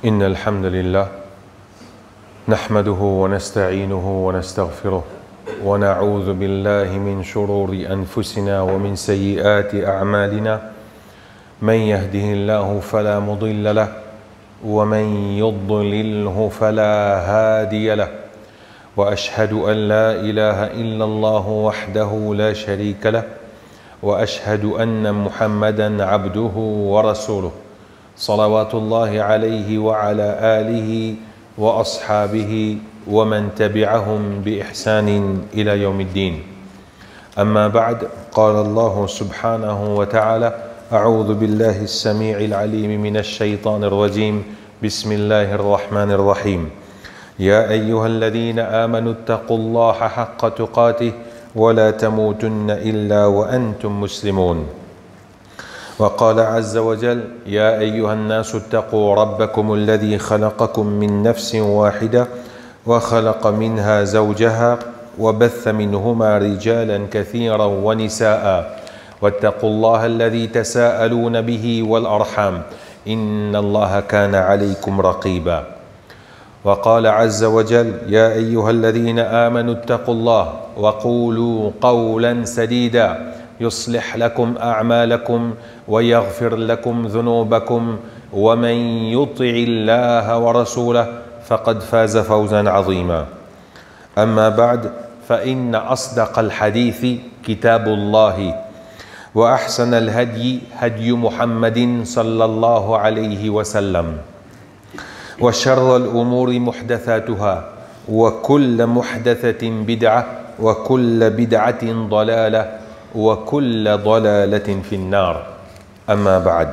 إن الحمد لله نحمده ونستعينه ونستغفره ونعوذ بالله من شرور أنفسنا ومن سيئات أعمالنا من يهده الله فلا مضل له ومن يضلله فلا هادي له وأشهد أن لا إله إلا الله وحده لا شريك له وأشهد أن محمدًا عبده ورسوله صلوات الله عليه وعلى آله وأصحابه ومن تبعهم بإحسان إلى يوم الدين. أما بعد، قال الله سبحانه وتعالى: أعوذ بالله السميع العليم من الشيطان الرجيم. بسم الله الرحمن الرحيم. يا أيها الذين آمنوا اتقوا الله حق تقاته ولا تموتن إلا وأنتم مسلمون. وقال عز وجل: يا أيها الناس اتقوا ربكم الذي خلقكم من نفس واحدة وخلق منها زوجها وبث منهما رجالا كثيرا ونساء واتقوا الله الذي تساءلون به والأرحام إن الله كان عليكم رقيبا. وقال عز وجل: يا أيها الذين آمنوا اتقوا الله وقولوا قولا سديدا يصلح لكم أعمالكم ويغفر لكم ذنوبكم ومن يطع الله ورسوله فقد فاز فوزا عظيما. أما بعد، فإن أصدق الحديث كتاب الله وأحسن الهدي هدي محمد صلى الله عليه وسلم وشر الأمور محدثاتها وكل محدثة بدعة وكل بدعة ضلالة وكل ضلالة في النار. أما بعد.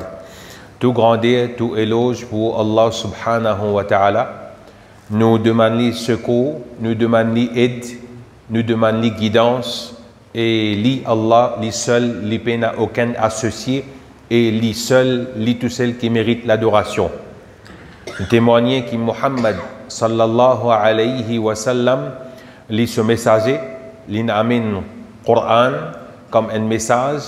Tout grandeur, tout éloge pour Allah subhanahu wa ta'ala. Nous demandons secours, nous demandons aide, nous demandons guidance. Et li Allah, li seul, li pe n'a aucun associé. Et li seul, li tout seul qui mérite l'adoration. Nous témoignons que Muhammad sallallahu alayhi wa sallam, li ce messager, li n'amène Coran comme un message,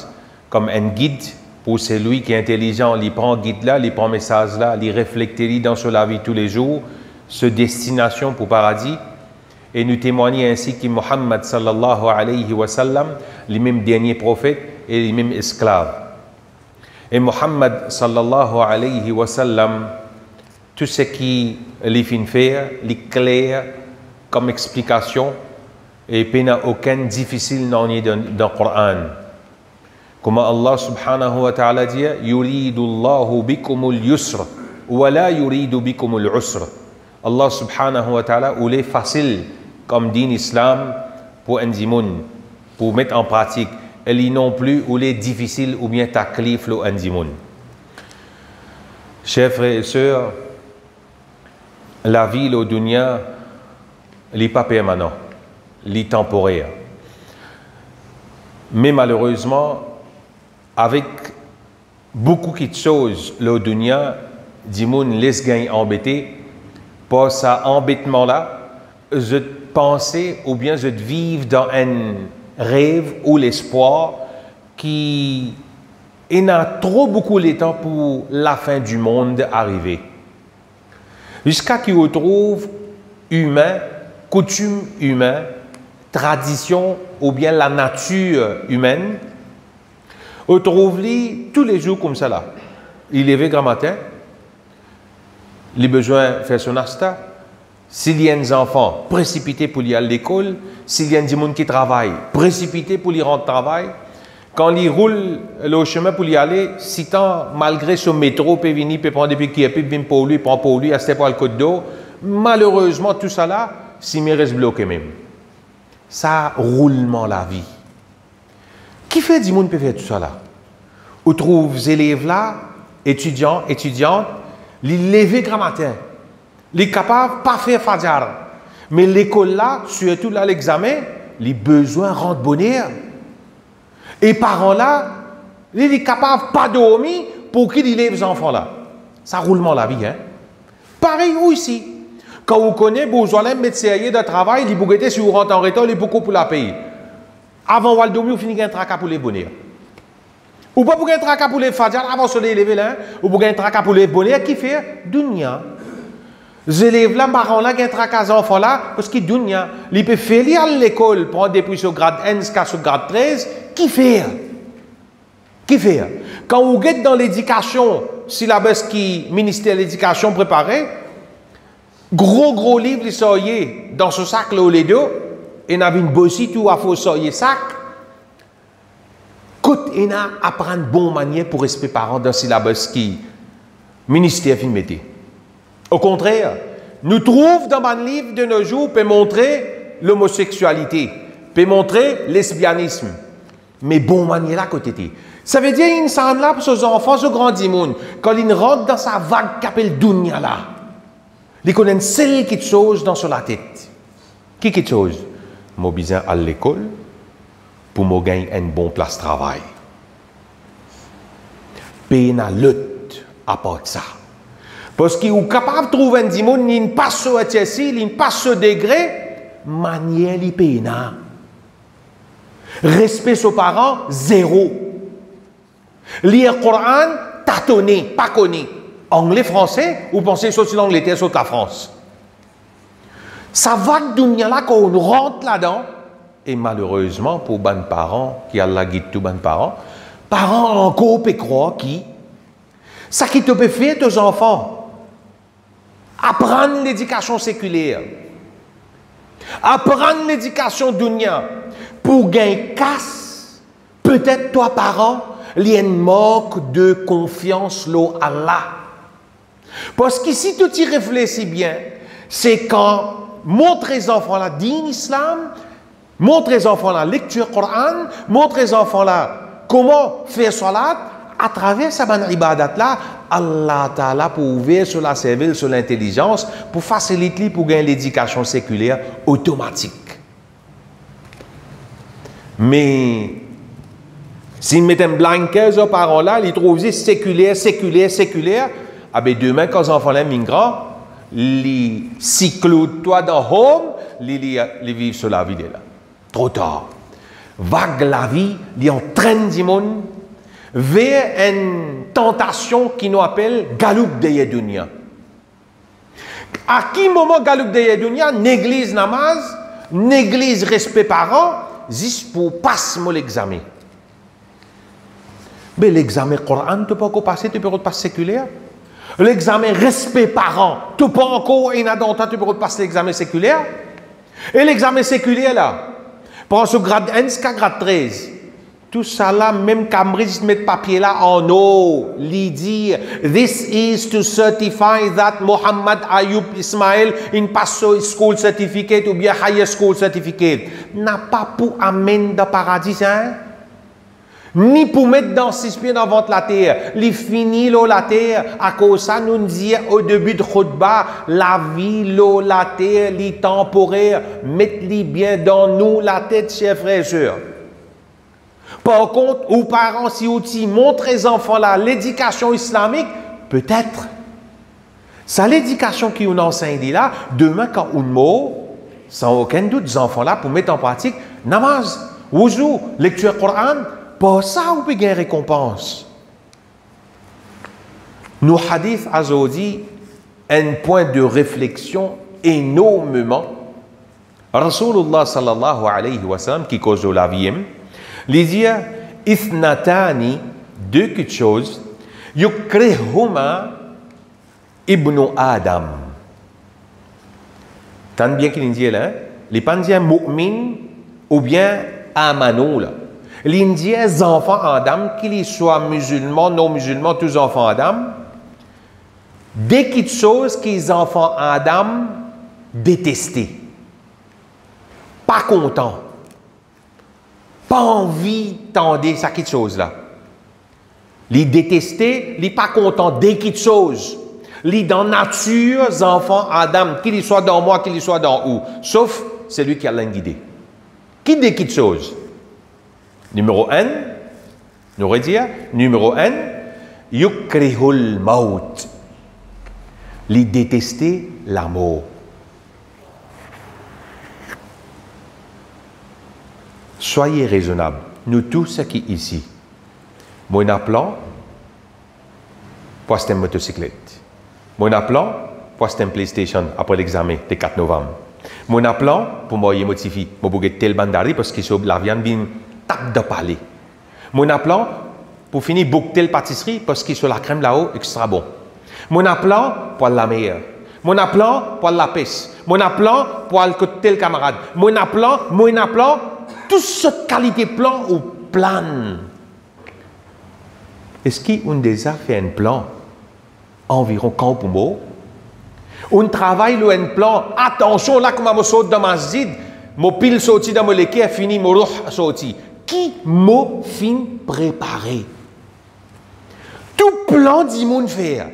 comme un guide pour celui qui est intelligent, il prend guide là, il prend message là, il réfléchit dans la vie tous les jours, ce destination pour paradis. Et nous témoignons ainsi que Muhammad sallallahu alayhi wa sallam, le même dernier prophète et le même esclave. Et Muhammad sallallahu alayhi wa sallam, tout ce qui les fin faire, les clair comme explication, et il n'y a aucun difficile dans le Coran. Comme Allah subhanahu wa ta'ala dit: Yuridu Allahu bikumul yusr wa la yuridu bikumul usr. Allah subhanahu wa ta'ala voulait facile comme dit l'islam pour un dimoun, pour mettre en pratique. Et non plus voulait difficile ou bien taklif le un dimoun. Chers frères et sœurs, la vie au dunya n'est pas permanente, elle est temporaire. Mais malheureusement, avec beaucoup de choses, le dunya, dimoun laisse gagner embêté. Pour cet embêtement-là, je pensais ou bien je vivre dans un rêve ou l'espoir qui n'a trop beaucoup de temps pour la fin du monde arriver. Jusqu'à qu'il retrouve humain, coutume humaine, tradition ou bien la nature humaine, retrouve-les tous les jours comme ça là. Il lève grand matin, il a besoin de faire son asta. S'il y a des enfants, précipités pour aller à l'école. S'il y a des gens qui travaillent, précipités pour y rentrer au travail. Quand il roule le chemin pour y aller, si tant, malgré ce métro, peut venir, peut prendre des pieds, peut venir pour lui, prend pour lui, à ce pas le côte d'eau. Malheureusement, tout ça là, si me reste bloqué même. Ça, roulement la vie. Qui fait du monde peut faire tout ça là? On trouve les élèves là, étudiants, étudiantes, les lever grand matin. Les capables pas faire fadjar. Mais l'école là, surtout là l'examen, les besoins rendent bonheur. Et parents là, les capables pas dormir pour qu'ils élèvent les enfants là. Ça roulement la vie, hein. Pareil aussi. Quand vous connaissez, vous allez mettre sérieux de travail, les bougettes, si vous rentrez en retard, les beaucoup pour la payer. Avant de dormir, vous finissez un tracas pour les bonheurs. Ou pas pour un tracas pour les fadjar avant de se lever là, ou pour un tracas pour les bonheurs qui fait dunya. Les élèves là, parents là, qui ont tracasé enfants là, parce qu'ils donnent, ils peuvent faire lire à l'école, prendre depuis au grade 1 jusqu'à au grade 13, qui fait? Qui fait? Quand vous êtes dans l'éducation, syllabus qui ministère de l'éducation préparé, gros livre, les soyez dans ce sac là, les deux, et il y avait une bossie tout à faut soyez sac. Coûte, il y a apprendre bonne manière pour respecter parents dans syllabus qui ministère fin mettait. Au contraire, nous trouvons dans un livre de nos jours peut montrer l'homosexualité, peut montrer le lesbianisme, mais bon manière à côté. Ça veut dire qu'il semble là pour ces enfants, ce grand monde, quand ils rentrent dans sa vague qu'appelle Dunya là, ils connaissent seule quelque chose dans sur la tête. Qui quelque chose? Moi besoin à l'école pour me gagner une bonne place de travail. Payer la lutte à part ça. Parce qu'ils sont capables de trouver un monde qui ne passe au HSI, qui ne passe au degré, manière li paye. Respect aux parents, zéro. Lire le Coran, tâtonner, pas connu. Anglais, français, ou pensez sur l'Angleterre, sur la France. Ça va de là quand on rentre là-dedans, et malheureusement pour les parents, qui a la guide tous les parents encore peut croire qui, ça qui te peut faire aux enfants. Apprendre l'éducation séculaire. Apprendre l'éducation dunya. Pour gagner casse, peut-être toi, parent, il y a un manque de confiance en Allah. Parce que si tu y réfléchis bien, c'est quand montre les enfants la din islam, montre les enfants la lecture Coran, montre les enfants là comment faire salat, à travers sa bonne ibadat là, Allah Ta'ala pour ouvrir sur la cervelle, sur l'intelligence, pour faciliter, pour gagner l'éducation séculaire automatique. Mais, s'ils mettent un blanquet aux parents là, ils trouvent séculaire, ah ben demain, quand les enfants là migrants, les cyclent toi dans home, les vivent sur la vie là. Trop tard. Vague la vie, ils entraînent du monde vers une tentation qui nous appelle Galoub de Yedunia. À quel moment Galoub de Yedunia néglige namaz, néglige respect parents, juste pour passer l'examen. Mais l'examen Coran, tu peux encore passer, tu peux pas passer séculaire. L'examen respect parents, tu peux encore, et tu peux passer l'examen séculaire. Et l'examen séculaire là, prends ce grade 1 jusqu'à grade 13. Tout ça là, même Cambridge met papier là en haut, lui dire this is to certify that Muhammad Ayub Ismail in passo school certificate ou bien higher school certificate. N'a pas pour amener dans le paradis, hein? Ni pour mettre dans 6 pieds dans ventre la terre. Les fini la terre. À cause ça, nous dit au début de Khutbah, la vie, la terre, les temporaires, mettez-les bien dans nous la tête, chers frères et sœurs. Par contre, aux parents, si aussi montrent les enfants là, l'éducation islamique, peut-être. Ça, l'éducation qui nous enseigne là, demain, quand on mot, sans aucun doute, les enfants là, pour mettre en pratique, namaz, wuzu, lecture Coran, pour ça, on peut gagner récompense. Nos hadiths azodi, un point de réflexion énormément. Rasulullah sallallahu alayhi wa sallam, qui cause de la vie, il dit ithnatani, deux quelque chose, yukrihuma ibnu Adam. Tant bien qu'il dit là, les pandiens mu'min ou bien amano là. Les enfants Adam, qu'ils soient musulmans, non musulmans, tous enfants Adam, dès quelque chose qu'ils enfants Adam détestés, pas contents, pas envie d'entendre ça quelque chose là. Les détestés, les pas contents dès quelque chose. Les dans nature, les enfants Adam, qu'ils soient dans moi, qu'ils soient dans où, sauf celui qui a l'guidé. Qui dès quelque chose? Numéro 1, nous aurait dit, numéro 1, yukrihul maut. Les détester la mort. Soyez raisonnables, nous tous qui ici. Moi, un plan pour cette motocyclette. Moi, un plan pour acheter une PlayStation après l'examen le 4 novembre. Mon plan pour moi motivé, moi pour tel bandari parce que sur la viande vient tape de parler. Mon plan pour finir boucler telle pâtisserie parce que sur la crème là-haut extra bon. Mon plan pour la meilleure. Mon plan pour la pêche. Mon plan pour le tel camarade. Mon plan, toute cette qualité plan ou plan. Est-ce qu'on a déjà fait un plan environ quand pour moi? On travaille un plan. Attention là, comme je saute dans ma zid, mon pile sorti dans mon léquer, fini mon roux sorti. Qui m'a fin préparé? Tout plan dit mon faire.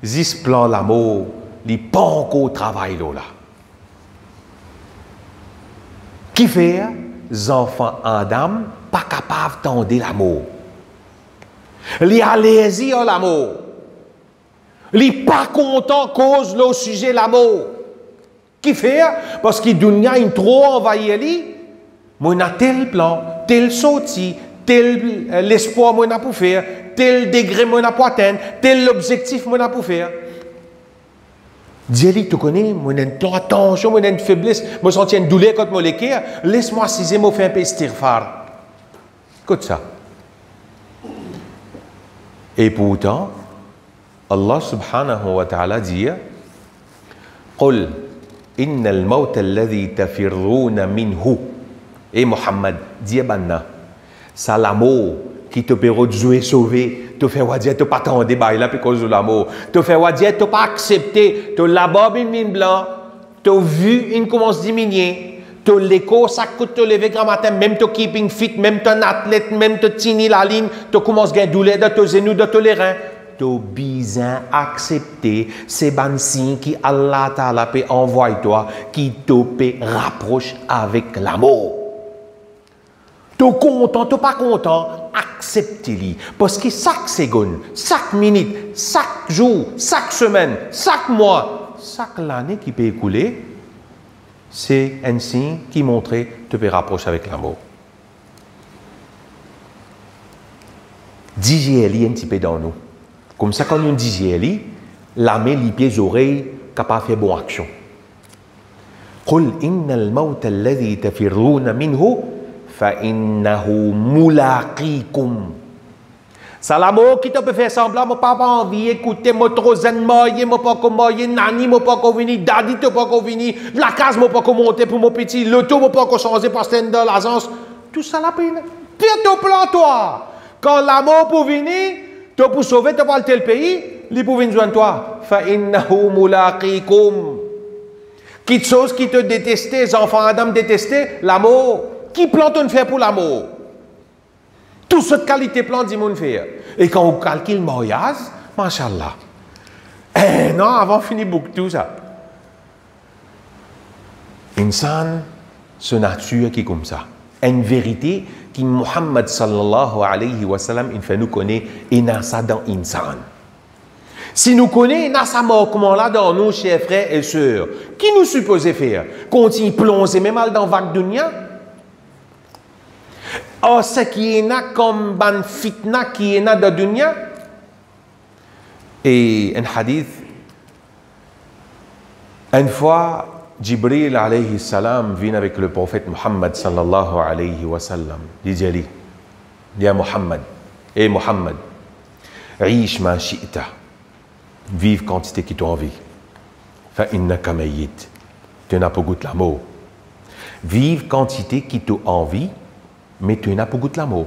This plan l'amour, il pas encore travail là. Qui fait? Les enfants Adam pas capables d'entendre l'amour. Les allez-y à l'amour. Les pas contents cause le sujet l'amour. Qui fait? Parce que dunya est trop envahi lui. Moi a tel plan, tel sorti, tel l'espoir moi n'a pour faire, tel degré moi n'a pour atteindre, tel objectif moi n'a pour faire. Dis-lui, tu connais, moi j'ai une attention, moi j'ai une faiblesse, moi sens une douleur quand moi l'équerre, laisse-moi assiser, moi faire un peu istighfar. Écoute ça. Et pourtant, Allah subhanahu wa ta'ala dit قل إن الموت الذي تفرون منه. Et Mohammed dit banna, c'est l'amour qui te permet de jouer sauver, te fait dire te pas t'en débailler là parce de l'amour, te fait dire te pas accepter, te là-bas une blanc, te vu une commence diminuer, te l'écho ça coûte te lever grand matin, même te keeping fit, même ton athlète, même te tini la ligne, te commence gain douleur de te genou, de te les reins. Tu besoin accepter ces bons signes qui Allah Ta'ala peut envoyer toi, qui te peut rapproche avec l'amour. Tu es content, tu n'es pas content, accepte-les. Parce que chaque seconde, chaque minute, chaque jour, chaque semaine, chaque mois, chaque année qui peut écouler, c'est un signe qui montre que tu peux rapprocher avec l'amour. Digérer un petit peu dans nous. Comme ça, quand on digère, la main, les pieds, les oreilles, capable de faire bonne action. قل إن الموت الذي تفرون منه فإنه ملاقيكم. C'est l'amour qui te peut faire semblant, moi pas envie d'écouter, moi trop zen, moi pas comme moi, nani, moi pas comme venir, daddy, tu pas comme venir, la case, moi pas comme monter pour mon petit, l'auto, moi pas comme changer par stand de l'agence. Tout ça la peine. Fais ton plan, toi. Quand l'amour pour venir, tu pour sauver, tu pas le tel pays, il pour venir joindre toi. فإنه ملاقيكم. Quelque chose qui te détestait, les enfants Adam détestaient, l'amour. Qui plante une faire pour l'amour? Toute cette qualité plante dit mon faire. Et quand on calcule le mariage, machallah. Non, avant fini beaucoup tout ça. Insan, c'est nature qui est comme ça. Une vérité qui Muhammad sallallahu alayhi wa sallam, il fait nous connaître et n'a ça dans insan. Si nous connaissons, il a ça manquement-là dans nous, chers frères et sœurs. Qui nous supposait faire? Continue plonger même mal dans vague dunya? Or, ce qui est là comme ban fitna qui est là dans dunya? Et un hadith, une fois, Jibril alayhi salam vient avec le prophète Muhammad sallallahu alayhi wa sallam. Il dit, Ya Muhammad, et Muhammad, riche ma shi'ta. Vive quantité qui t'ont envie. Fa innaka mayyit. Tu n'as pas goût l'amour. Vive quantité qui t'ont envie, mais tu n'as pas goût l'amour.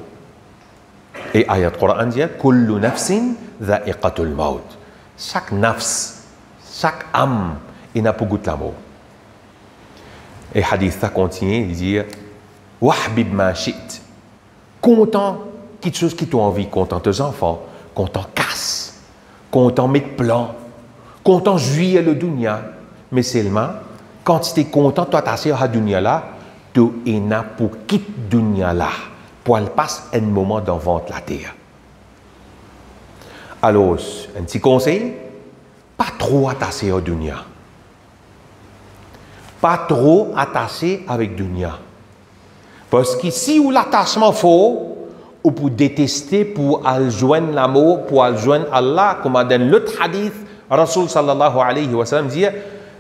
Et ayat Coran dit kullu nafsin dha'iqatul maut. Chaque nafs, chaque âme, il n'a pas goût l'amour. Et hadith ça continue, il dit wahbib ma shi't. Content quelque chose qui t'ont envie, content tes enfants, content casse. Content mettre plan, content jouir le dunya, mais seulement quand tu es content, toi t'as à dunya là, tu es là pour quitter dunya là, pour elle passe un moment devant la terre. Alors, un petit conseil, pas trop attaché au dunya, pas trop attaché avec dunya, parce que si où l'attachement faux, ou pour détester, pour joindre l'amour, pour joindre Allah, comme dans l'autre hadith, Rasul sallallahu alayhi wa sallam dit,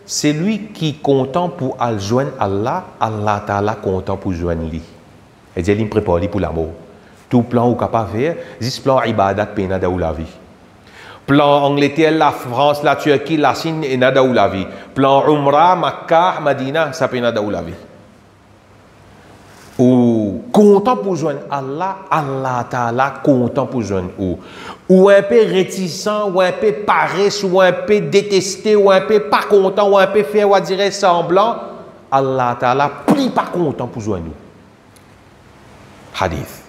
c'est lui qui est content pour joindre Allah, Allah ta'ala content pour joindre lui. Et dit, il prépare pour l'amour. Tout plan ou capable de faire, c'est plan ibadat pena dans la vie. Plan Angleterre, la France, la Turquie, la Chine, et nada ou la vie. Plan Umrah, Makkah, Madina, ça pena dans la vie. Ou content pour joindre Allah, Allah ta'ala content pour joindre ou un peu réticent, ou un peu paresse, ou un peu détesté, ou un peu pas content, ou un peu faire, on dirait semblant, Allah ta'ala pris pas content pour joindre nous. Hadith.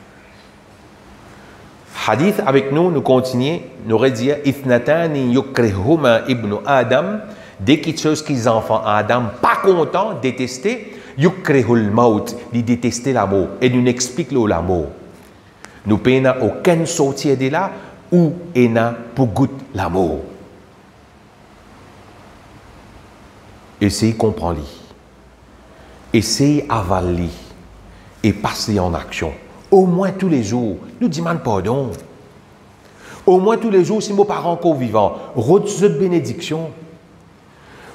Hadith avec nous, nous continuons, nous redire Ithnatani yukrihuma ibnu Adam, dès quelque chose qu'ils enfants Adam, pas content, détesté, yukrihul maut, il détestait l'amour, et nous explique l'amour. Nous n'avons aucun sortir de là, où est pour goûter l'amour. Essayez de comprendre, essayez d'avaler, et passer en action. Au moins tous les jours, nous demandons pardon. Au moins tous les jours, si nos parents sont vivants, reçoivent de bénédiction.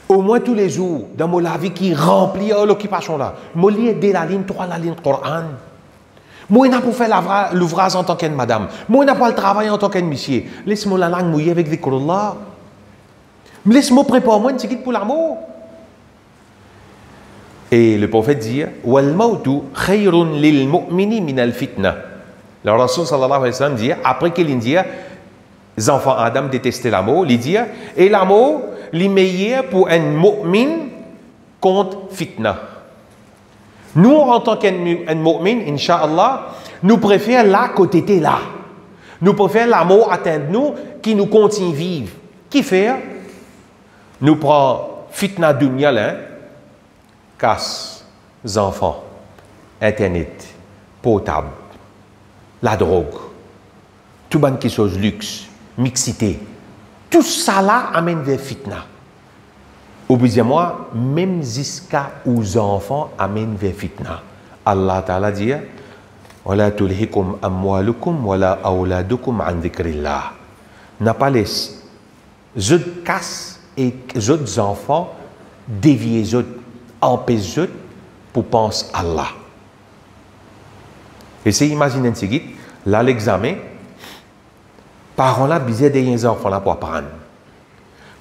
Au moins tous les jours, dans mon vie qui remplit l'occupation là, je lis dès la ligne 3, la ligne Coran. Moi, je n'ai pas fait l'ouvrage en tant que madame. Moi, je n'ai pas le travail en tant que monsieur. Laisse-moi la langue mouillée avec Zikrullah. Laisse-moi préparer moi un petit pour l'amour. Et le prophète dit Wal mautu khayrun lil mu'mini min al fitna. Le Rasul sallallahu alayhi wa sallam dit après qu'il dit les enfants Adam détestaient l'amour, il dit et l'amour est meilleur pour un mu'min contre fitna. Nous en tant qu'un mu'min, Inch'Allah, nous préférons là côté de là. Nous préférons l'amour atteindre nous qui nous continue vivre. Qui fait nous prend fitna dunya là, casse, enfants, internet, portable, la drogue, tout ban qui chose luxe, mixité, tout ça là amène vers fitna. Oubliez-moi, même jusqu'à aux enfants amène vers fitna. Allah Ta'ala dit wala tulhikum amwalukum wala awladukum an dhikrillah. N'a pas les autres casse et les autres enfants dévier les autres empêche pour penser à Allah. Essayez d'imaginer un petit là l'examen, parents là besoin des enfants là pour apprendre.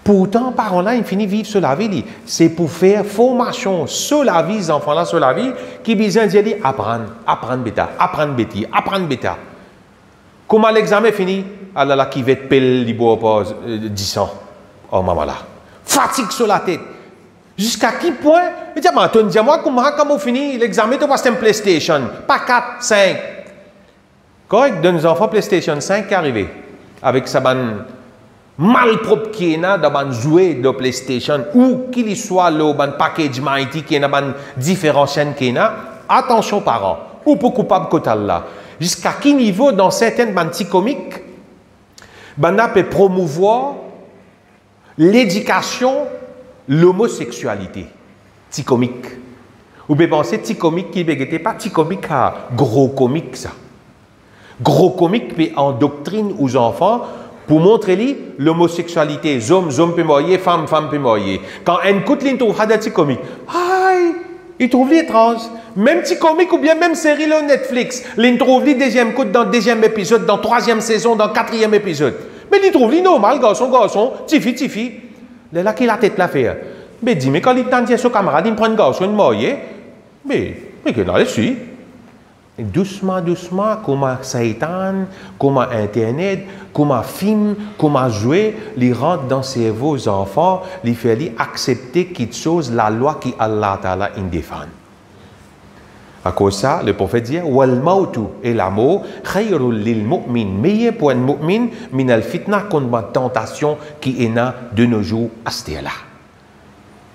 Pourtant, parents là, ils finissent vivre sur la vie. C'est pour faire formation sur la vie, les enfants là sur la vie, qui besoin de apprendre, apprendre bêta, apprendre bêtis, apprendre bêta. Comment l'examen finit? Allah là qui va être pelle, il boit pas 10 ans. Oh maman là. Fatigue sur la tête. Jusqu'à quel point? Dis-moi comment on finit l'examen, tu passes un PlayStation, pas 4, 5. Correct, de nos enfants PlayStation 5 qui est arrivé, avec sa ban malpropre qui est là, dans jouet de PlayStation, ou qu'il soit le package mighty qui est dans différentes chaînes qui est là, attention parents, ou pour coupable côté là. Jusqu'à quel niveau, dans certaines bandes comiques, on peut promouvoir l'éducation, l'homosexualité, petit comique. Vous pouvez penser petit comique qui n'est pas petit comique à gros comique ça. Gros comique peut endoctrine aux enfants pour montrer l'homosexualité. Homme peut marier, femme peut marier. Quand un écoute il trouve des petits comiques. Aïe, il trouve les trans. Même petit comique ou bien même série là Netflix. Il trouve les deuxième écoute dans le deuxième épisode, dans troisième saison, dans quatrième épisode. Mais il trouve les normal, garçon, tifi. Là qui la tête la faire. Mais dis, mais quand il tente son camarade, il prend un garçon, il marié. Mais que dans le suit. Doucement, comment Satan, comment Internet, comment film, comment jouer, il rentre dans ses cerveau enfants, il fait accepter quelque chose, la loi qui Allah Ta'ala défend. À cause de ça, le prophète dit wal mautu et l'amour khayrul lil mu'min, meilleur pour un mu'min min al fitna contre la tentation qui est là de nos jours à ce là.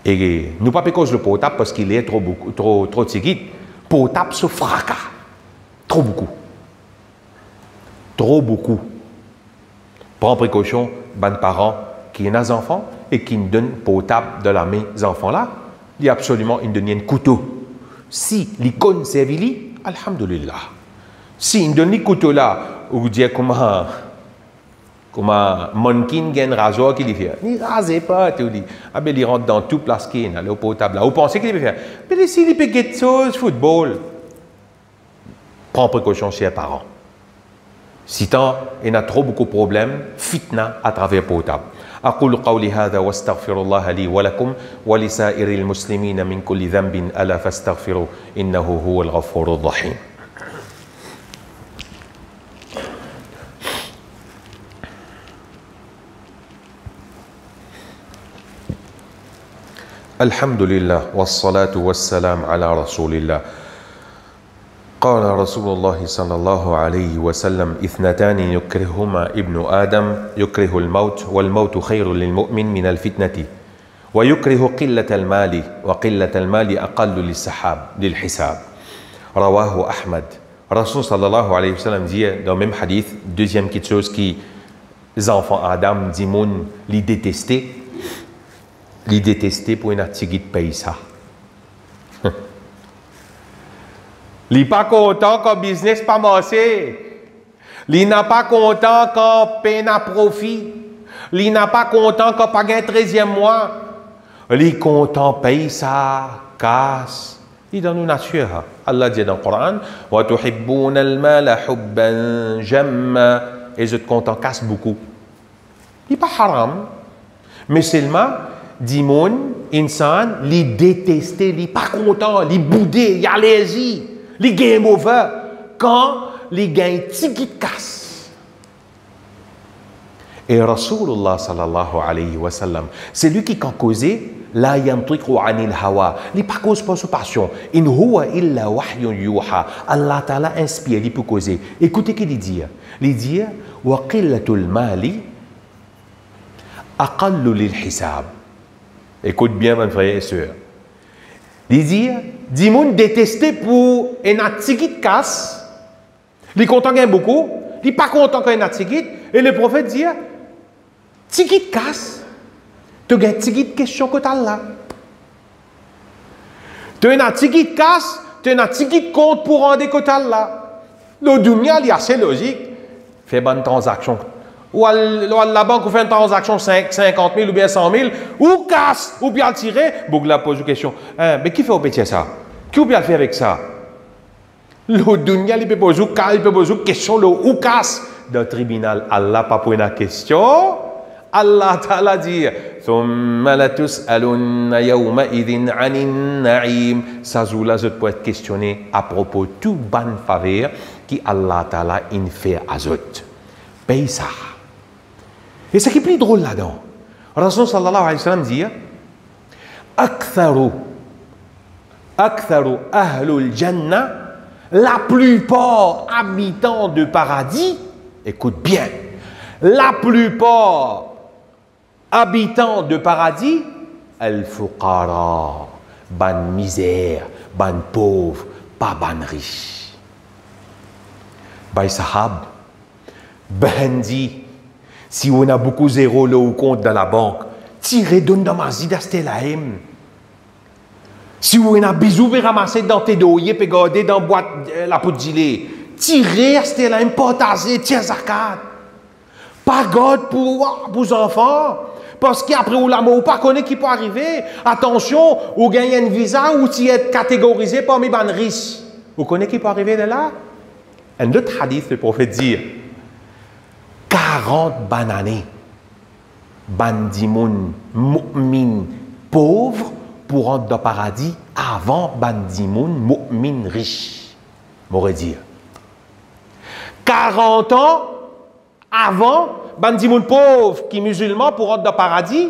Et nous pas cause le portable parce qu'il est trop tigide. Portable se fracas. Trop beaucoup. Prends précaution, ban parents qui ont des enfants et qui ne donnent portable de la main des enfants là, il y a absolument une donnée un couteau. Si l'icône servili, alhamdulillah. Si il donne le couteau là, ou dire comment Comme un mannequin qui a un rasoir qui lui fait. Il ne rase pas, tout dit. Ah ben, il rentre dans tout place qui est, l'eau potable. Là, vous pensez qu'il peut faire. Mais si il peut get chose, football. Prends précaution chez les parents. Si tant, il y a trop beaucoup de problèmes, fitna à travers potable. أقول قولي هذا واستغفر الله لي ولكم ولسائر المسلمين من كل ذنب ألا فاستغفروا إنه هو الغفور الرحيم. الحمد لله والصلاة والسلام على رسول الله. قال رسول الله صلى الله عليه وسلم: اثنتان يكرههما ابن آدم، يكره الموت والموت خير للمؤمن من الفتنة، ويكره قلة المال وقلة المال أقل للحساب. رواه أحمد. Rasul sallallahu alayhi wa sallam dit dans le même hadith, deuxième quelque chose qui les enfants Adam dimoun les détester pour une activité de pays ça. Il n'est pas content quand le business pas marché. Il n'est pas content quand peine à profit. Il n'est pas content quand pas gain 13e mois. Il est content paye ça, casse. Il est dans nos nature. Allah dit dans le Coran: wa tuhibbuna al-mala hubban jamma. Et je te content casse beaucoup. Il n'est pas haram. Mais seulement, dimoun, insan, il déteste, il n'est pas content, il boudé, il allergie. Les game over quand les gains tigit casse. Et Rasulullah sallallahu alayhi wa sallam, c'est lui qui a causé la yantiqu anil hawa. Il pas cause pas sous passion. In huwa illa wahyun yuha. Allah ta'ala inspire, il peut causer. Écoutez ce qu'il dit. Il dit wa qillatul mali aqallu lil hisab. Écoute bien, mon frère et sœur. Il dit, Dimoun détesté pour un attigit casse, il est content qu'il y ait beaucoup, il n'est pas content qu'il y ait un attigit, et le prophète dit, tigit casse, tu as un tigit question que tu as là. Tu as un attigit casse, tu as un attigit compte pour rendre que tu as là. Le dunya, il est assez logique. Fais bonne transaction. Ou à la banque, vous faites une transaction 50 000 ou bien 100 000, ou casse, ou bien tirer. Bougla pose une question. Mais qui fait au métier ça? Qui peut faire avec ça? Le dunya, il peut poser une question, ou casse. Dans le tribunal, Allah pas pour une question. Allah ta'ala dit, ثُمَّ لَتُسْأَلُنَّ يَوْمَئِذٍ عَنِ النَّعِيمِ. Ça, je peux être questionné à propos de toute bonne faveur qui Allah ta'ala fait à eux. Paye ça. Et ce qui est plus drôle là-dedans, Rasul sallallahu alayhi wa sallam dit Aktharu ahlul jannah, la plupart habitants de paradis, écoute bien, la plupart habitants de paradis, al-fuqara, ban misère, ban pauvre, pas ban riche. Bay sahab, ben dit, si on a beaucoup zéro là au compte dans la banque, tirez donne dans ma zida stelaim. Si on a bisous et ramasser dans tes doyers et garder dans boîte la poudre gilet, tirez stelaim partager tiens zakat. Pas garde pour vos enfants. Parce qu'après ou l'amour, pas connaît qui peut arriver. Attention, ou gagner un visa ou tu es catégorisé parmi les riches. Vous connaissez qui peut arriver de là? Un autre hadith, le prophète dit 40 bananes, bandimoun, mu'min, pauvre, pour rentrer dans le paradis avant bandimoun, mu'min, riche. M'aurait dit 40 ans avant bandimoun, pauvre, qui est musulman, pour rentrer dans le paradis.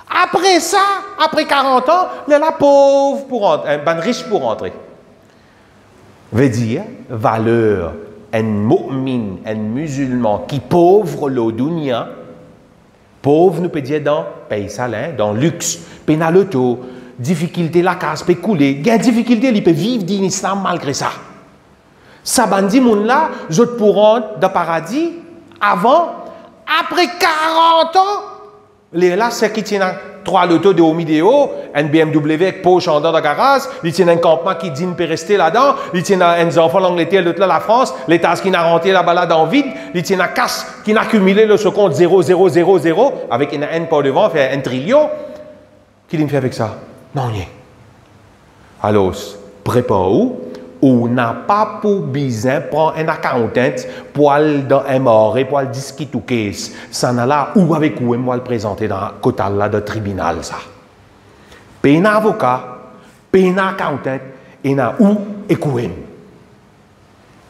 Après ça, après 40 ans, il est là pauvre pour rentrer, ban riche pour rentrer. Veut dire valeur un mu'min, un musulman qui pauvre le dunya, pauvre nous peut dire dans pays salin, dans luxe, pénaloto, difficulté la casse peut couler, il y a difficulté, il peut vivre dans l'islam malgré ça. Ça bandi moun là, je pourront dans le paradis avant, après 40 ans, Les là, c'est qui tiennent 3 lotos de haut vidéo, un BMW avec Porsche en dans le garage, ils tiennent un campement qui dit peut rester là-dedans, ils tiennent un enfant l'Angleterre, l'autre là la France, les tasses qui n'a rentré la balade en vide, ils tiennent un casse qui n'a accumulé le compte 0,000 avec une N par devant, fait 1 trillion. Qui me fait avec ça? Non, rien. Alors, prépare-vous. On n'a pas pour besoin de prendre un accountant pour aller dans un moré, pour aller discuter tout caisse. Ça n'a là, ou avec où moi le présenter dans le côté là de tribunal, ça. Paye un avocat, paye un accountant, et n'a où et quoi.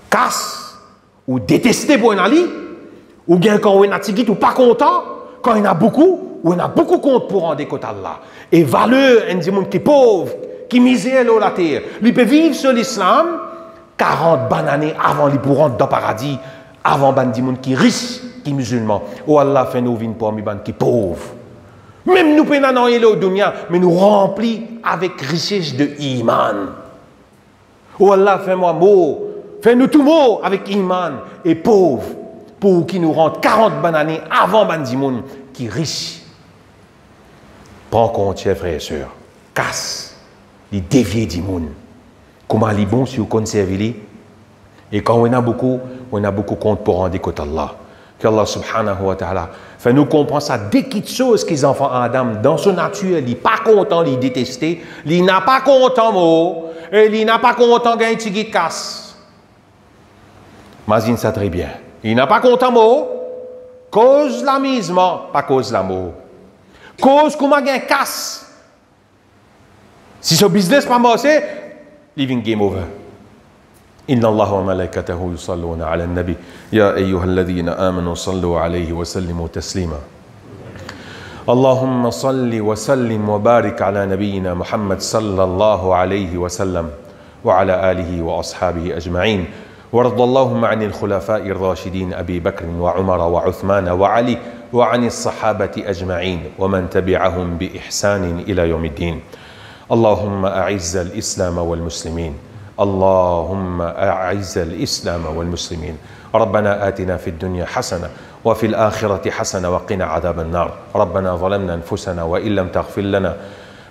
Casse, ou détester pour un ali, ou bien quand on a tigit ou pas content, quand il y en a beaucoup, ou il y en a beaucoup compte pour rendre des quotas là. Et valeur, un dit qui est pauvre, qui misère la terre. Il peut vivre sur l'islam 40 bonnes années avant qu'il pour rentrer dans le paradis, avant bandi monde qui riche, qui musulman. Oh Allah fait nous vivre parmi bandi qui pauvres. Même nous peinons dans le dunya, mais nous remplis avec richesse de iman. Oh Allah fait moi mot, fait nous tout mot avec iman et pauvre pour qui nous rentre 40 bonnes années avant bandi monde qui riche. Prends compte, chers frères et sœurs. Casse. Les dévier du monde. Comment les bons si vous conservez. Et quand on a beaucoup compte pour rendre compte à Allah. Qu'Allah subhanahu wa ta'ala fait nous comprendre ça dès qu'il y a des choses qu'ils enfants Adam dans son nature, il n'est pas content, il déteste, il n'a pas content mot, et il n'a pas content gagner tigit casse. Imagine ça très bien. Il n'a pas content mot, cause l'amusement, pas cause l'amour. Cause comment gagner casse. Si ce business pas marché, living game over. إن الله وملائكته يصلون على النبي يا أيها الذين آمنوا صلوا عليه وسلموا تسليما اللهم صل وسلم وبارك على نبينا محمد صلى الله عليه وسلم وعلى آله وأصحابه أجمعين وارض اللهم عن الخلفاء الراشدين أبي بكر وعمر وعثمان وعلي وعن الصحابة أجمعين ومن تبعهم بإحسان إلى يوم الدين اللهم أعز الإسلام والمسلمين اللهم أعز الإسلام والمسلمين ربنا آتنا في الدنيا حسنة وفي الآخرة حسنة وقنا عذاب النار ربنا ظلمنا أنفسنا وإن لم تغفر لنا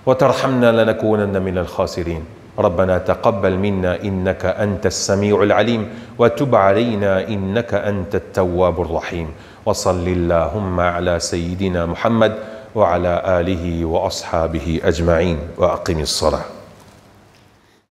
وترحمنا لنكونن من الخاسرين ربنا تقبل منا إنك أنت السميع العليم وتب علينا إنك أنت التواب الرحيم وصل اللهم على سيدنا محمد وعلى آله وأصحابه أجمعين وأقم الصلاة